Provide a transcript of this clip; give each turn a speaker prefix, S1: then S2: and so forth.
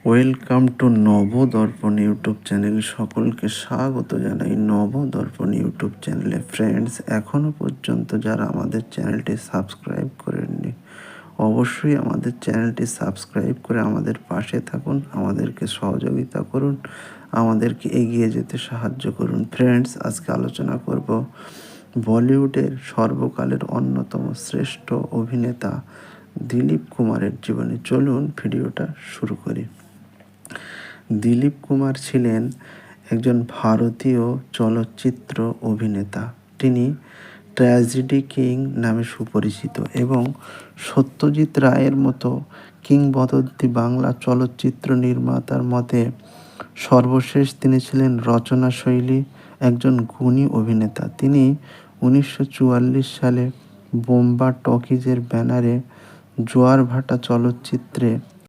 S1: Welcome to Nabadarpan YouTube channel. সকলকে স্বাগত জানাই নবদর্পণ ইউটিউব চ্যানেলে। ফ্রেন্ডস, এখনও পর্যন্ত যারা আমাদের চ্যানেলটি সাবস্ক্রাইব করেননি, অবশ্যই আমাদের চ্যানেলটি সাবস্ক্রাইব করে আমাদের পাশে থাকুন, আমাদেরকে সহযোগিতা করুন, আমাদেরকে এগিয়ে যেতে সাহায্য করুন। ফ্রেন্ডস, আজকে আলোচনা করব বলিউডের সর্বকালের অন্যতম শ্রেষ্ঠ অভিনেতা দিলীপ কুমারের জীবনী। চলুন ভিডিওটা শুরু করি। দিলীপ কুমার ছিলেন একজন ভারতীয় চলচ্চিত্র অভিনেতা। তিনি ট্র্যাজেডি কিং নামে সুপরিচিত এবং সত্যজিৎ রায়ের মতো কিংবদন্তি বাংলা চলচ্চিত্র নির্মাতার মতে সর্বশেষ তিনি ছিলেন রচনাশৈলী একজন গুণী অভিনেতা। তিনি 1944 সালে বোম্বা টকিজের ব্যানারে জোয়ার ভাটা চলচ্চিত্রে